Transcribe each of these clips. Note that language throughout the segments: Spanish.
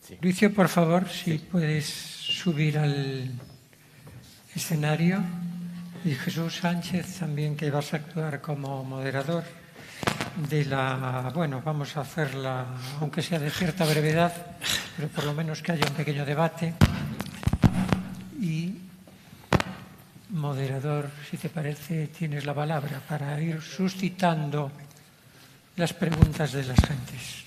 Sí. Lucio, por favor, si puedes subir al escenario. Y Jesús Sánchez también, que vas a actuar como moderador de la... Bueno, vamos a hacerla, aunque sea de cierta brevedad, pero por lo menos que haya un pequeño debate. Y, moderador, si te parece, tienes la palabra para ir suscitando las preguntas de las gentes.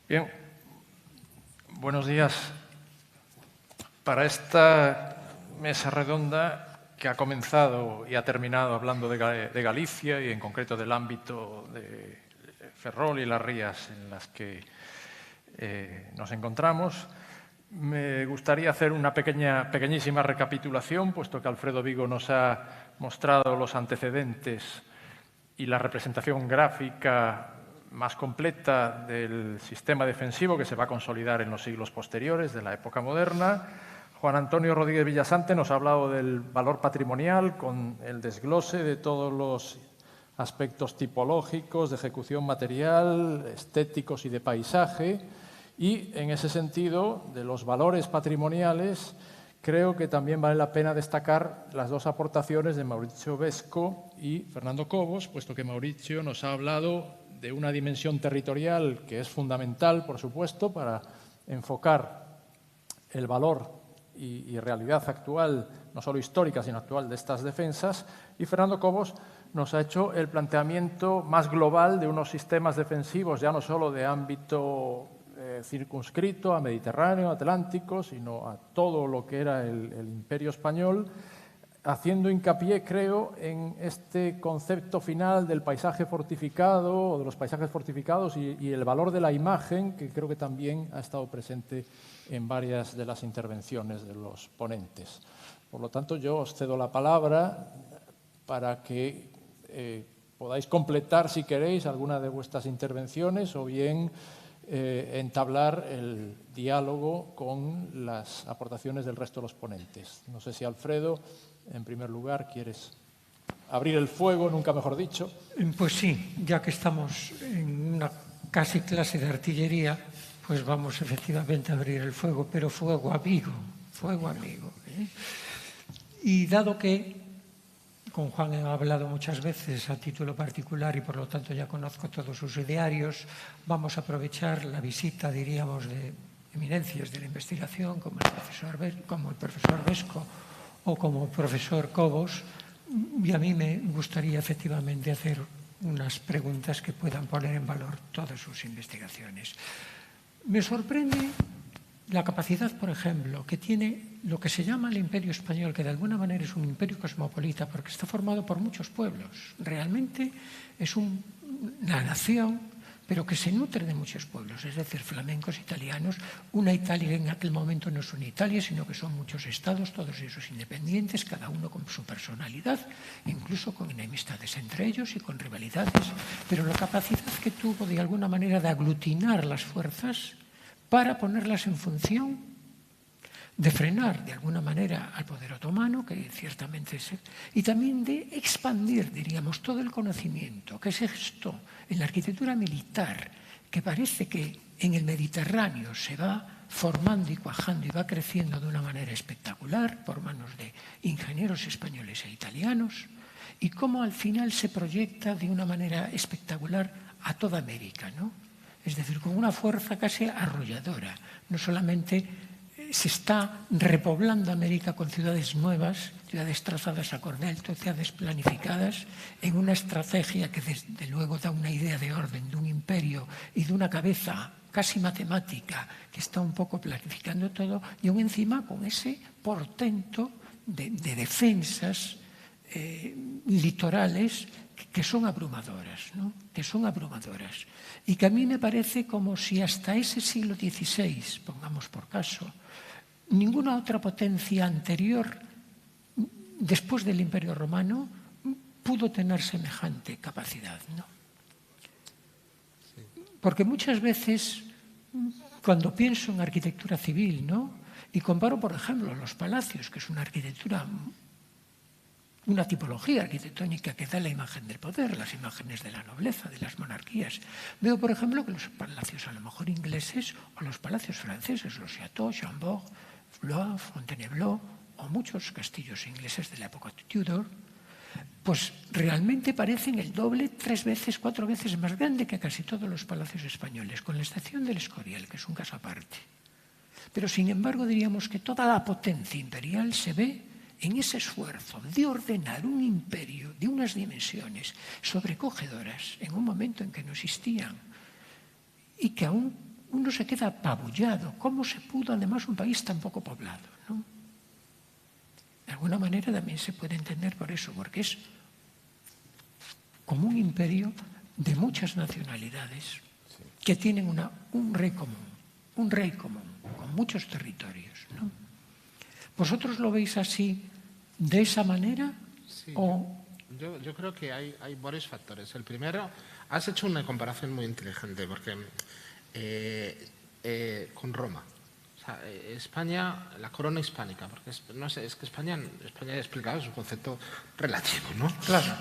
Bien, buenos días. Para esta mesa redonda que ha comenzado y ha terminado hablando de Galicia y en concreto del ámbito de Ferrol y las rías en las que nos encontramos, me gustaría hacer una pequeñísima recapitulación, puesto que Alfredo Vigo nos ha mostrado los antecedentes y la representación gráfica más completa del sistema defensivo que se va a consolidar en los siglos posteriores de la época moderna. Juan Antonio Rodríguez Villasante nos ha hablado del valor patrimonial con el desglose de todos los aspectos tipológicos, de ejecución material, estéticos y de paisaje. Y, en ese sentido, de los valores patrimoniales, creo que también vale la pena destacar las dos aportaciones de Mauricio Vesco y Fernando Cobos, puesto que Mauricio nos ha hablado de una dimensión territorial que es fundamental, por supuesto, para enfocar el valor y realidad actual, no solo histórica, sino actual, de estas defensas. Y Fernando Cobos nos ha hecho el planteamiento más global de unos sistemas defensivos, ya no solo de ámbito circunscrito a Mediterráneo, Atlántico, sino a todo lo que era el Imperio Español, haciendo hincapié, creo, en este concepto final del paisaje fortificado o de los paisajes fortificados y el valor de la imagen, que creo que también ha estado presente en varias de las intervenciones de los ponentes. Por lo tanto, yo os cedo la palabra para que podáis completar, si queréis, alguna de vuestras intervenciones o bien entablar el diálogo con las aportaciones del resto de los ponentes. No sé si Alfredo, en primer lugar, ¿quieres abrir el fuego, nunca mejor dicho? Pues sí, ya que estamos en una casi clase de artillería, pues vamos efectivamente a abrir el fuego, pero fuego amigo, fuego amigo. Y dado que con Juan he hablado muchas veces a título particular y por lo tanto ya conozco todos sus idearios, vamos a aprovechar la visita, diríamos, de eminencias de la investigación, como el profesor Vesco o como el profesor Cobos, y a mí me gustaría efectivamente hacer unas preguntas que puedan poner en valor todas sus investigaciones. Me sorprende la capacidad, por ejemplo, que tiene lo que se llama el Imperio Español, que de alguna manera es un imperio cosmopolita, porque está formado por muchos pueblos. Realmente es una nación, pero que se nutre de muchos pueblos, es decir, flamencos, italianos. Una Italia que en aquel momento no es una Italia, sino que son muchos estados, todos esos independientes, cada uno con su personalidad, incluso con enemistades entre ellos y con rivalidades. Pero la capacidad que tuvo de alguna manera de aglutinar las fuerzas para ponerlas en función de frenar de alguna manera al poder otomano, que ciertamente es, y también de expandir, diríamos, todo el conocimiento que se gestó en la arquitectura militar, que parece que en el Mediterráneo se va formando y cuajando y va creciendo de una manera espectacular por manos de ingenieros españoles e italianos, y cómo al final se proyecta de una manera espectacular a toda América, ¿no? Es decir, con una fuerza casi arrolladora, no solamente se está repoblando América con ciudades nuevas, ciudades trazadas a cordelto, ciudades planificadas, en una estrategia que desde luego da una idea de orden, de un imperio y de una cabeza casi matemática que está un poco planificando todo, y aún encima con ese portento de defensas litorales que son abrumadoras, ¿no? Que son abrumadoras. Y que a mí me parece como si hasta ese siglo XVI, pongamos por caso, ninguna otra potencia anterior, después del Imperio Romano, pudo tener semejante capacidad, ¿no? Porque muchas veces, cuando pienso en arquitectura civil, ¿no? Y comparo, por ejemplo, los palacios, que es una arquitectura, una tipología arquitectónica que da la imagen del poder, las imágenes de la nobleza, de las monarquías. Veo, por ejemplo, que los palacios a lo mejor ingleses o los palacios franceses, los Château, Chambord, Blois, Fontainebleau o muchos castillos ingleses de la época Tudor, pues realmente parecen el doble, 3 veces, 4 veces más grande que casi todos los palacios españoles, con la excepción del Escorial, que es un caso aparte. Pero, sin embargo, diríamos que toda la potencia imperial se ve en ese esfuerzo de ordenar un imperio de unas dimensiones sobrecogedoras en un momento en que no existían y que aún uno se queda apabullado. ¿Cómo se pudo, además, un país tan poco poblado, ¿no? De alguna manera también se puede entender por eso, porque es como un imperio de muchas nacionalidades que tienen un rey común, con muchos territorios, ¿no? ¿Vosotros lo veis así, de esa manera? Sí, o... yo creo que hay varios factores. El primero, has hecho una comparación muy inteligente, porque con Roma. O sea, España, la corona hispánica, porque no sé, es que España he explicado, es un concepto relativo, ¿no? Claro.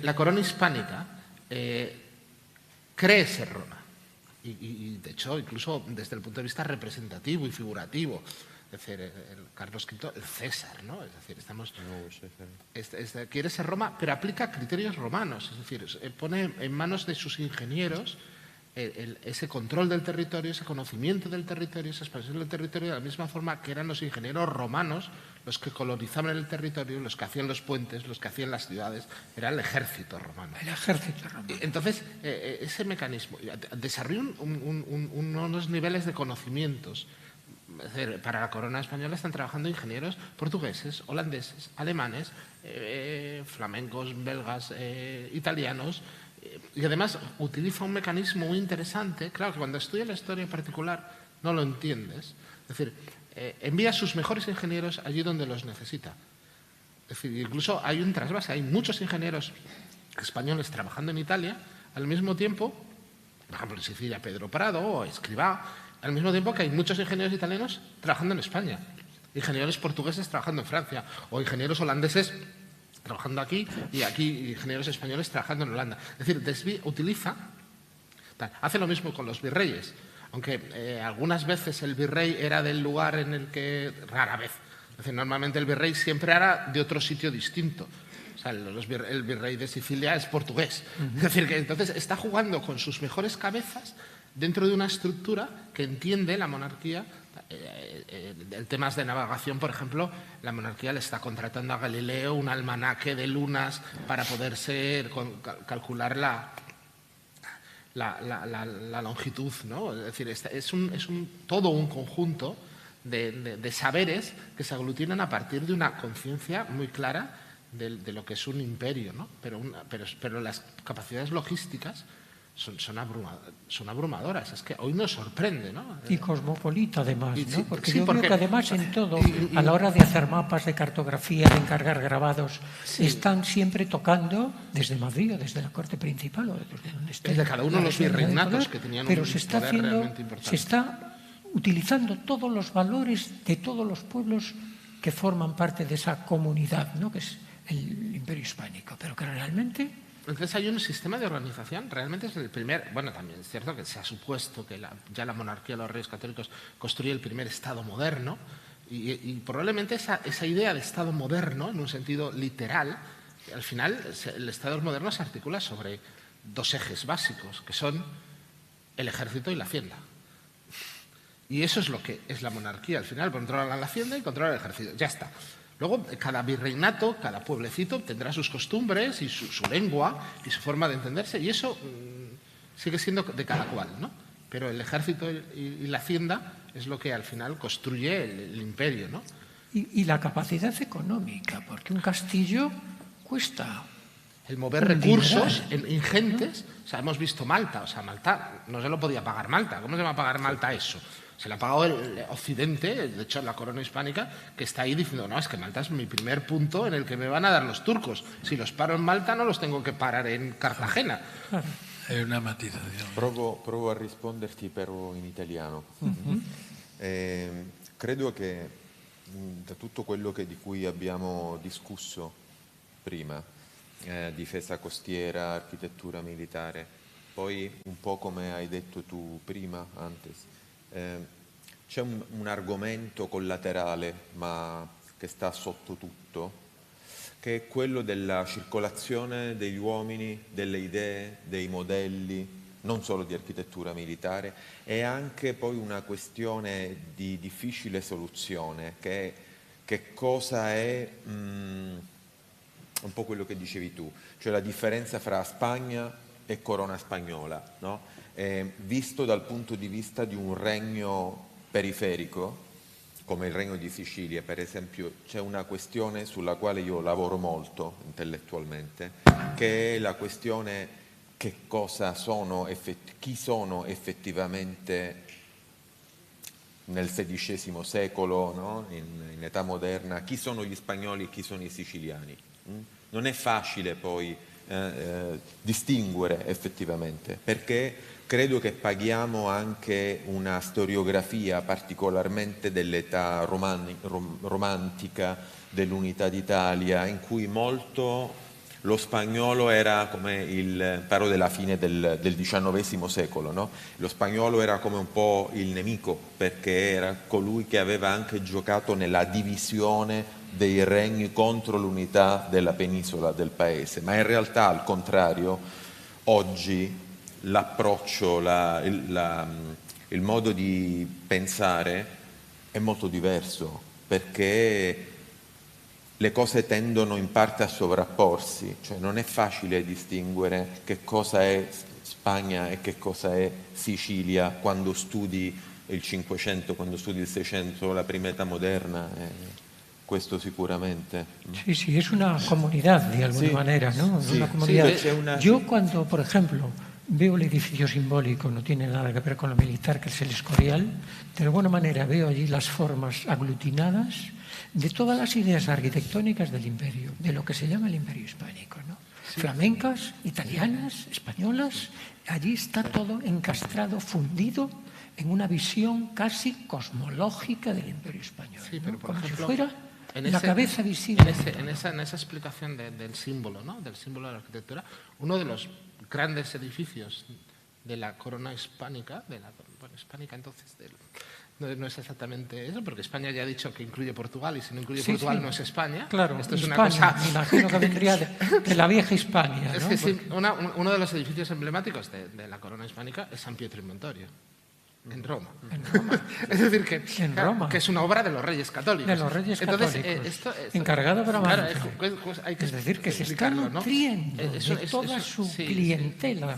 La corona hispánica cree ser Roma. Y de hecho, incluso desde el punto de vista representativo y figurativo. Es decir, Carlos V, el César, ¿no? Es decir, quiere ser Roma, pero aplica criterios romanos. Es decir, pone en manos de sus ingenieros ese control del territorio, ese conocimiento del territorio, esa expansión del territorio, de la misma forma que eran los ingenieros romanos los que colonizaban el territorio, los que hacían los puentes, los que hacían las ciudades, era el ejército romano. El ejército romano. Entonces, ese mecanismo desarrolla unos niveles de conocimientos. Es decir, para la corona española están trabajando ingenieros portugueses, holandeses, alemanes, flamencos, belgas, italianos, y además utiliza un mecanismo muy interesante. Claro que cuando estudias la historia en particular no lo entiendes. Es decir, envía a sus mejores ingenieros allí donde los necesita. Es decir, incluso hay un trasvase, hay muchos ingenieros españoles trabajando en Italia al mismo tiempo, por ejemplo en Sicilia Pedro Prado o Escrivá, al mismo tiempo que hay muchos ingenieros italianos trabajando en España, ingenieros portugueses trabajando en Francia o ingenieros holandeses trabajando aquí y aquí ingenieros españoles trabajando en Holanda. Es decir, hace lo mismo con los virreyes, aunque algunas veces el virrey era del lugar en el que, rara vez, es decir, normalmente el virrey siempre era de otro sitio distinto. O sea, el virrey de Sicilia es portugués. Es decir, que entonces está jugando con sus mejores cabezas dentro de una estructura que entiende la monarquía. En temas de navegación, por ejemplo, la monarquía le está contratando a Galileo un almanaque de lunas para poderse calcular la longitud, ¿no? Es decir, es todo un conjunto de saberes que se aglutinan a partir de una conciencia muy clara de lo que es un imperio, ¿no? Pero las capacidades logísticas son abrumadoras. Es que hoy nos sorprende, ¿no? Y cosmopolita, además, ¿no? Porque sí, yo veo que además en todo, a la hora de hacer mapas de cartografía, de encargar grabados, están siempre tocando desde Madrid o desde la corte principal o desde donde esté. Desde cada uno de los virreinatos que tenían un poder realmente importante. Se está utilizando todos los valores de todos los pueblos que forman parte de esa comunidad, ¿no? Que es el Imperio Hispánico, pero que realmente... Entonces hay un sistema de organización, realmente es el primer... Bueno, también es cierto que se ha supuesto que ya la monarquía de los reyes católicos construye el primer Estado moderno y probablemente esa idea de Estado moderno, en un sentido literal, al final el Estado moderno se articula sobre 2 ejes básicos, que son el ejército y la hacienda. Y eso es lo que es la monarquía. Al final controlan la hacienda y controlan el ejército. Ya está. Luego, cada virreinato, cada pueblecito tendrá sus costumbres y su lengua y su forma de entenderse. Y eso sigue siendo de cada cual, ¿no? Pero el ejército y la hacienda es lo que al final construye el imperio, ¿no? Y la capacidad económica, porque un castillo cuesta... El mover recursos ingentes. O sea, hemos visto Malta. O sea, Malta no se lo podía pagar Malta. ¿Cómo se va a pagar Malta eso? Se le ha pagado el Occidente, de hecho la corona hispánica, que está ahí diciendo, no, es que Malta es mi primer punto en el que me van a dar los turcos. Si los paro en Malta no los tengo que parar en Cartagena. È una matizazione. Provo a risponderti però in italiano. Credo che da tutto quello di cui abbiamo discusso prima, difesa costiera, architettura militare, poi un po' come hai detto tu prima, antes, c'è un argomento collaterale ma che sta sotto tutto, che è quello della circolazione degli uomini, delle idee, dei modelli, non solo di architettura militare, e anche poi una questione di difficile soluzione, che cosa è un po' quello che dicevi tu, cioè la differenza fra Spagna e corona spagnola, no? Visto dal punto di vista di un regno periferico, come il Regno di Sicilia, per esempio, c'è una questione sulla quale io lavoro molto intellettualmente, che è la questione che cosa sono, chi sono effettivamente nel XVI secolo, no? in età moderna, chi sono gli spagnoli e chi sono i siciliani. Non è facile poi distinguere effettivamente, perché credo che paghiamo anche una storiografia particolarmente dell'età romantica dell'unità d'Italia, in cui molto lo spagnolo era come parlo della fine del XIX secolo, no? Lo spagnolo era come un po' il nemico, perché era colui che aveva anche giocato nella divisione dei regni contro l'unità della penisola del paese, ma in realtà al contrario oggi l'approccio, il modo di pensare è molto diverso, perché le cose tendono in parte a sovrapporsi, cioè non è facile distinguere che cosa è Spagna e che cosa è Sicilia quando studi il Cinquecento, quando studi il Seicento, la prima età moderna. Questo sicuramente. Sí, es una comunidad de alguna manera, ¿no? Sí, una comunidad. Sí, Yo cuando, por ejemplo, veo el edificio simbólico, no tiene nada que ver con lo militar, que es el Escorial, de alguna manera veo allí las formas aglutinadas de todas las ideas arquitectónicas del imperio, de lo que se llama el imperio hispánico, ¿no? Sí. Flamencas, italianas, españolas, allí está todo encastrado, fundido en una visión casi cosmológica del imperio español, sí, pero ¿no? por Como ejemplo, si fuera la cabeza visible. En esa explicación del símbolo, ¿no? Del símbolo de la arquitectura, uno de los grandes edificios de la corona hispánica, hispánica entonces, no es exactamente eso, porque España ya ha dicho que incluye Portugal, y si no incluye Portugal no es España. Claro, esto es Hispania, una cosa... me imagino que vendría de la vieja Hispania, ¿no? Es que sí, uno de los edificios emblemáticos de la corona hispánica es San Pietro in Montorio, en Roma. Es decir, que es una obra de los Reyes Católicos. De los Reyes Católicos. Esto, encargado para claro, hay que es decir, que se está nutriendo de toda su clientela.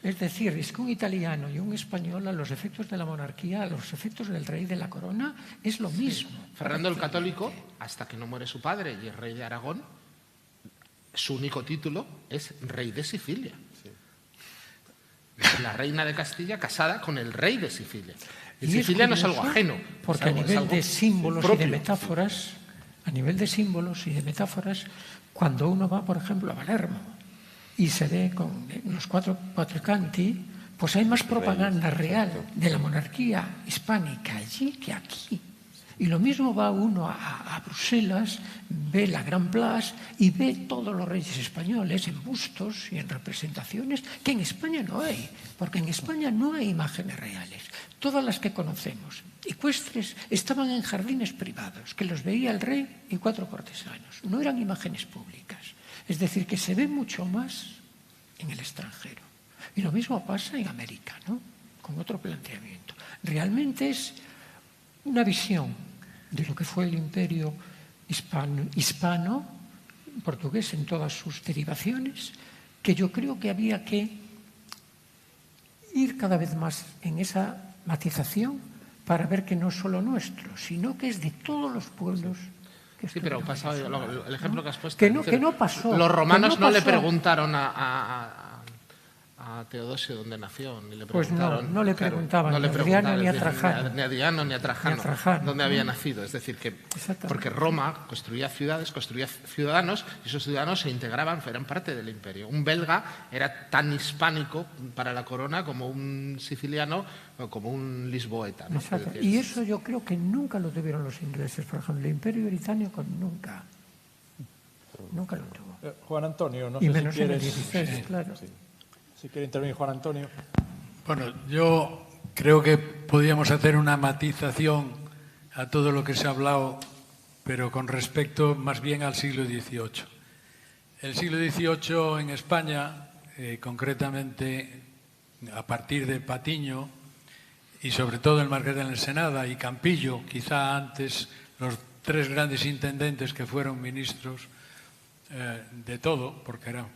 Es decir, es que un italiano y un español, a los efectos de la monarquía, a los efectos del rey de la corona, es lo mismo. Fernando el Católico, hasta que no muere su padre y es rey de Aragón, su único título es rey de Sicilia. La reina de Castilla casada con el rey de Sicilia. Y Sicilia no es algo ajeno. Porque a nivel de símbolos y de metáforas, cuando uno va, por ejemplo, a Palermo y se ve con los cuatro Quattrocanti, pues hay más propaganda real de la monarquía hispánica allí que aquí. Y lo mismo va uno a Bruselas, ve la Gran Place y ve todos los reyes españoles en bustos y en representaciones que en España no hay, porque en España no hay imágenes reales. Todas las que conocemos, ecuestres, estaban en jardines privados, que los veía el rey y 4 cortesanos. No eran imágenes públicas. Es decir, que se ve mucho más en el extranjero. Y lo mismo pasa en América, ¿no? Con otro planteamiento. Realmente es una visión de lo que fue el imperio hispano, portugués en todas sus derivaciones, que yo creo que había que ir cada vez más en esa matización para ver que no es solo nuestro, sino que es de todos los pueblos. Sí, pero pasado, el ejemplo que has puesto. Que no pasó. Los romanos no le pasó. Preguntaron a Teodosio dónde nació, ni le preguntaron. Pues no le preguntaban, no le ni a Adriano ni a es decir, Trajano. ni a Adriano ni a Trajano, dónde había nacido. Es decir, que porque Roma construía ciudades, construía ciudadanos, y esos ciudadanos se integraban, eran parte del imperio. Un belga era tan hispánico para la corona como un siciliano o como un lisboeta, ¿no? Exacto. Y eso yo creo que nunca lo tuvieron los ingleses, por ejemplo. El imperio británico nunca lo tuvo. Juan Antonio, no y sé menos si quieres... en el 16, claro. Sí. Si quiere intervenir Juan Antonio. Bueno, yo creo que podríamos hacer una matización a todo lo que se ha hablado, pero con respecto más bien al siglo XVIII. El siglo XVIII en España, concretamente a partir de Patiño y sobre todo el Marqués de la Ensenada y Campillo, quizá antes los tres grandes intendentes que fueron ministros de todo, porque eran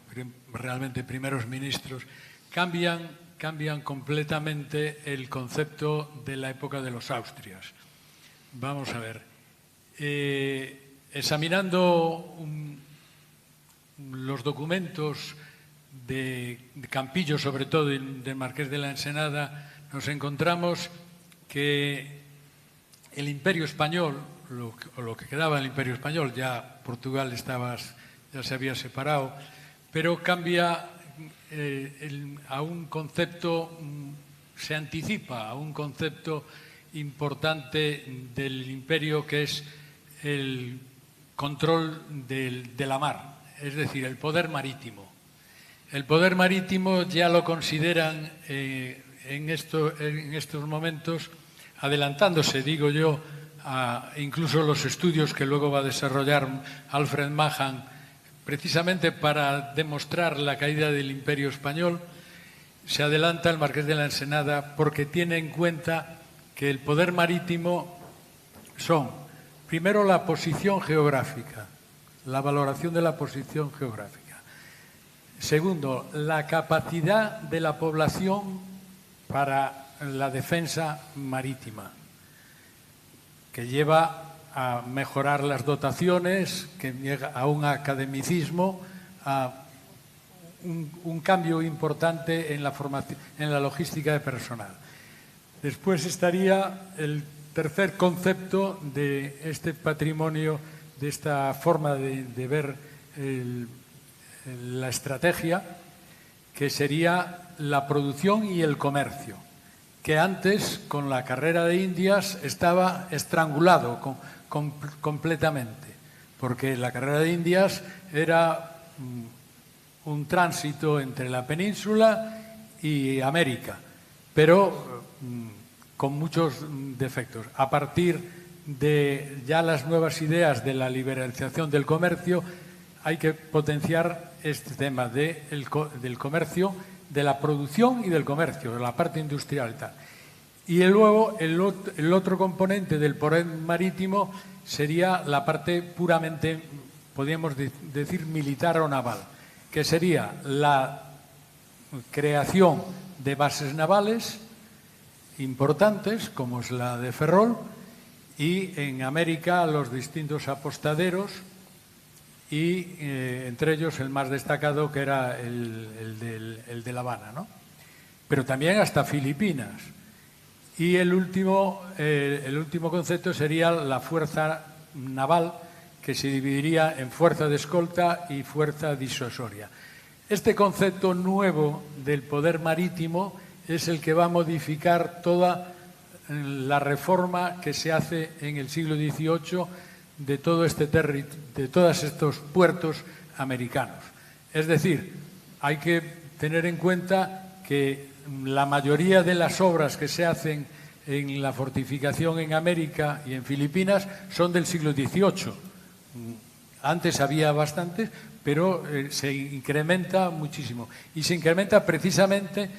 realmente primeros ministros, cambian completamente el concepto de la época de los Austrias. Vamos a ver. Examinando los documentos de Campillo, sobre todo, y del Marqués de la Ensenada, nos encontramos que el Imperio Español, o lo que quedaba del Imperio Español, ya Portugal ya se había separado, pero cambia a un concepto, se anticipa a un concepto importante del imperio, que es el control de la mar, es decir, el poder marítimo. El poder marítimo ya lo consideran en estos momentos, adelantándose, digo yo, a incluso los estudios que luego va a desarrollar Alfred Mahan, precisamente para demostrar la caída del Imperio Español. Se adelanta el Marqués de la Ensenada porque tiene en cuenta que el poder marítimo son, primero, la posición geográfica, la valoración de la posición geográfica. Segundo, la capacidad de la población para la defensa marítima, que lleva a mejorar las dotaciones, que llega a un academicismo, a un cambio importante en la formación, en la logística de personal. Después estaría el tercer concepto de este patrimonio, de esta forma de ver la estrategia, que sería la producción y el comercio, que antes, con la carrera de Indias, estaba estrangulado completamente, porque la carrera de Indias era un tránsito entre la península y América, pero con muchos defectos. A partir de ya las nuevas ideas de la liberalización del comercio, hay que potenciar este tema del comercio, de la producción y del comercio, de la parte industrial y tal. Y luego el otro componente del poder marítimo sería la parte puramente, podríamos decir, militar o naval, que sería la creación de bases navales importantes, como es la de Ferrol, y en América los distintos apostaderos, y entre ellos el más destacado, que era el de La Habana, ¿no? Pero también hasta Filipinas. Y el último concepto sería la fuerza naval, que se dividiría en fuerza de escolta y fuerza disuasoria. Este concepto nuevo del poder marítimo es el que va a modificar toda la reforma que se hace en el siglo XVIII de todos estos puertos americanos. Es decir, hay que tener en cuenta que la mayoría de las obras que se hacen en la fortificación en América y en Filipinas son del siglo XVIII. Antes había bastantes, pero se incrementa muchísimo. Y se incrementa precisamente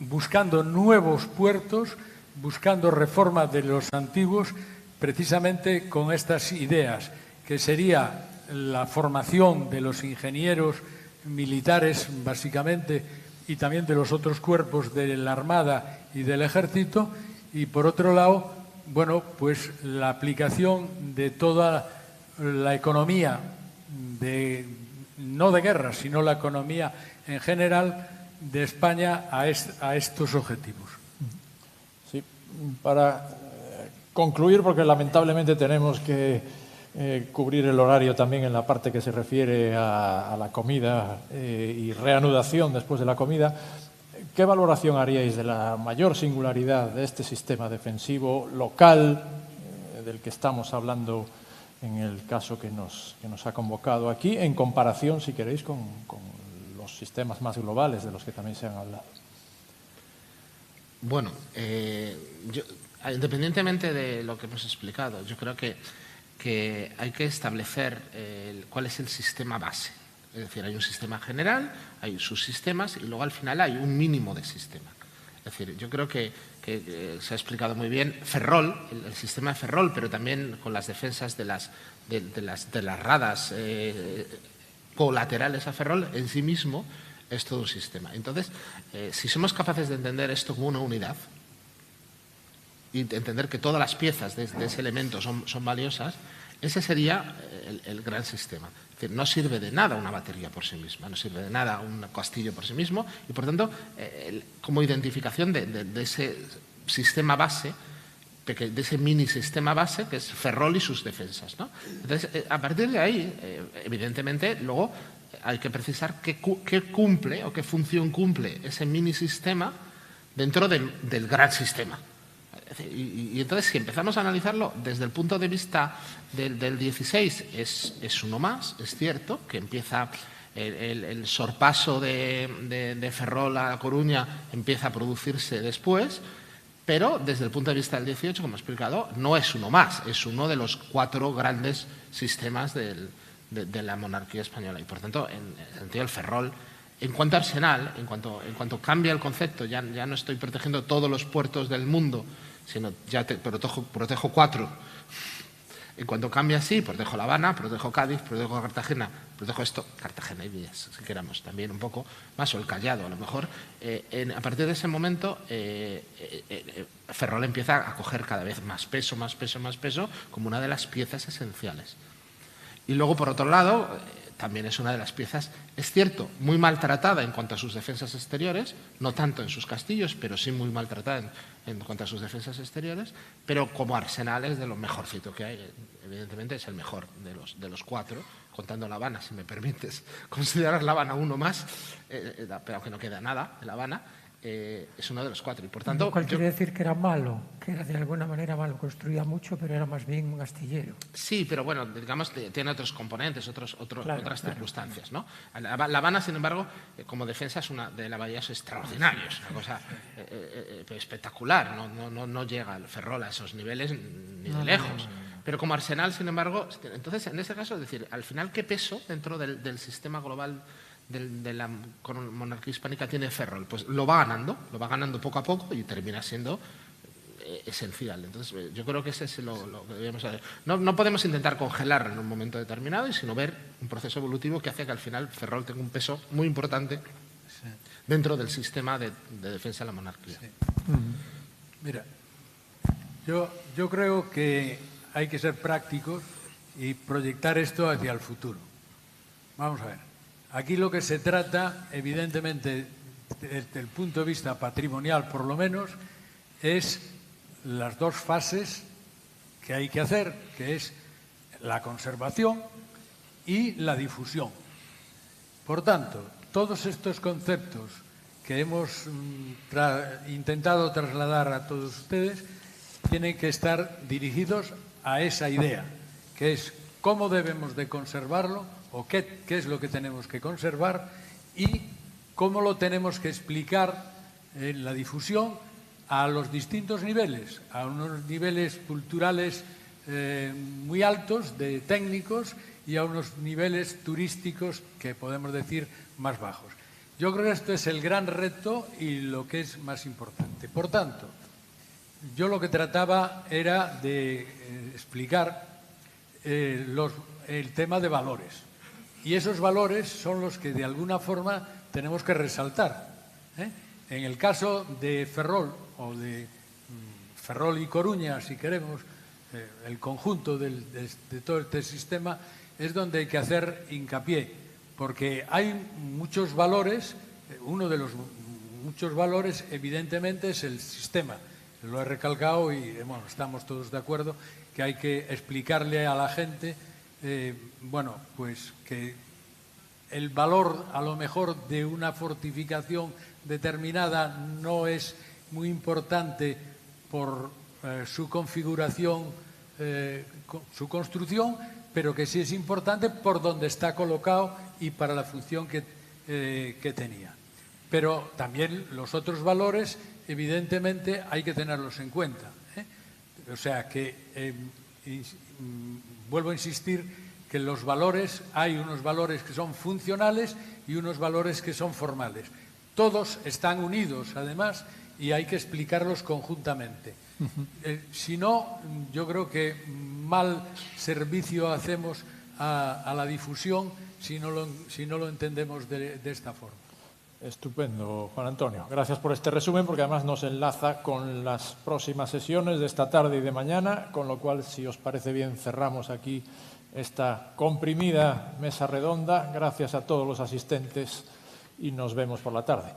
buscando nuevos puertos, buscando reforma de los antiguos, precisamente con estas ideas, que sería la formación de los ingenieros militares, básicamente, y también de los otros cuerpos de la Armada y del Ejército, y por otro lado, bueno, pues la aplicación de toda la economía, no de guerra, sino la economía en general de España a estos objetivos. Sí, para concluir, porque lamentablemente tenemos que cubrir el horario también en la parte que se refiere a la comida y reanudación después de la comida, ¿qué valoración haríais de la mayor singularidad de este sistema defensivo local del que estamos hablando en el caso que nos ha convocado aquí, en comparación, si queréis, con los sistemas más globales de los que también se han hablado? Bueno, independientemente de lo que hemos explicado, yo creo que hay que establecer cuál es el sistema base. Es decir, hay un sistema general, hay subsistemas y luego al final hay un mínimo de sistema. Es decir, yo creo que se ha explicado muy bien Ferrol, el sistema de Ferrol, pero también con las defensas de las radas colaterales a Ferrol, en sí mismo es todo un sistema. Entonces, si somos capaces de entender esto como una unidad y entender que todas las piezas de ese elemento son valiosas, ese sería el gran sistema. Es decir, no sirve de nada una batería por sí misma, no sirve de nada un castillo por sí mismo y, por tanto, como identificación de ese sistema base, de ese mini sistema base que es Ferrol y sus defensas, ¿no? Entonces, a partir de ahí, evidentemente, luego hay que precisar qué cumple o qué función cumple ese mini sistema dentro del gran sistema. Y entonces, si empezamos a analizarlo desde el punto de vista del 16, es uno más, es cierto, que empieza el sorpaso de Ferrol a Coruña empieza a producirse después, pero desde el punto de vista del 18, como he explicado, no es uno más, es uno de los 4 grandes sistemas de la monarquía española. Y, por tanto, en el sentido del Ferrol, en cuanto a arsenal, en cuanto cambia el concepto, ya no estoy protegiendo todos los puertos del mundo, sino ya protejo 4. En cuanto cambia así, protejo La Habana, protejo Cádiz, protejo Cartagena, protejo Cartagena y Vías, si queramos, también un poco más, o el Callado, a lo mejor. A partir de ese momento, Ferrol empieza a coger cada vez más peso, como una de las piezas esenciales. Y luego, por otro lado, también es una de las piezas, es cierto, muy maltratada en cuanto a sus defensas exteriores, no tanto en sus castillos, pero sí muy maltratada en cuanto a sus defensas exteriores, pero como arsenal es de lo mejorcito que hay. Evidentemente es el mejor de los 4, contando La Habana, si me permites considerar La Habana uno más, pero aunque no queda nada en La Habana, es uno de los 4. Y por tanto, lo cual quiere decir que era malo, que era de alguna manera malo, construía mucho, pero era más bien un astillero. Sí, pero bueno, digamos, tiene otros componentes, otras circunstancias, ¿no? La Habana, sin embargo, como defensa es una de la bahía extraordinaria, es una cosa espectacular, no llega el Ferrol a esos niveles ni de lejos. Pero como arsenal, sin embargo, entonces, en ese caso, es decir, al final, ¿qué peso dentro del sistema global de la monarquía hispánica tiene Ferrol? Pues lo va ganando poco a poco y termina siendo esencial. Entonces, yo creo que ese es lo que debemos hacer. No podemos intentar congelarlo en un momento determinado, sino ver un proceso evolutivo que hace que al final Ferrol tenga un peso muy importante dentro del sistema de defensa de la monarquía. Sí. Mira, yo creo que hay que ser prácticos y proyectar esto hacia el futuro. Vamos a ver. Aquí lo que se trata, evidentemente, desde el punto de vista patrimonial, por lo menos, es las 2 fases que hay que hacer, que es la conservación y la difusión. Por tanto, todos estos conceptos que hemos intentado trasladar a todos ustedes tienen que estar dirigidos a esa idea, que es cómo debemos de conservarlo o qué es lo que tenemos que conservar y cómo lo tenemos que explicar en la difusión a los distintos niveles, a unos niveles culturales muy altos de técnicos y a unos niveles turísticos que podemos decir más bajos. Yo creo que esto es el gran reto y lo que es más importante. Por tanto, yo lo que trataba era de explicar el tema de valores. Y esos valores son los que de alguna forma tenemos que resaltar. En el caso de Ferrol, o de Ferrol y Coruña, si queremos, el conjunto de todo este sistema, es donde hay que hacer hincapié, porque hay muchos valores. Uno de los muchos valores, evidentemente, es el sistema. Lo he recalcado y bueno, estamos todos de acuerdo que hay que explicarle a la gente, bueno, pues que el valor a lo mejor de una fortificación determinada no es muy importante por su configuración, su construcción, pero que sí es importante por donde está colocado y para la función que tenía. Pero también los otros valores, evidentemente, hay que tenerlos en cuenta. O sea que, vuelvo a insistir, que los valores, hay unos valores que son funcionales y unos valores que son formales. Todos están unidos, además, y hay que explicarlos conjuntamente. Si no, yo creo que mal servicio hacemos a la difusión si no lo entendemos de esta forma. Estupendo, Juan Antonio. Gracias por este resumen, porque además nos enlaza con las próximas sesiones de esta tarde y de mañana, con lo cual, si os parece bien, cerramos aquí esta comprimida mesa redonda. Gracias a todos los asistentes y nos vemos por la tarde.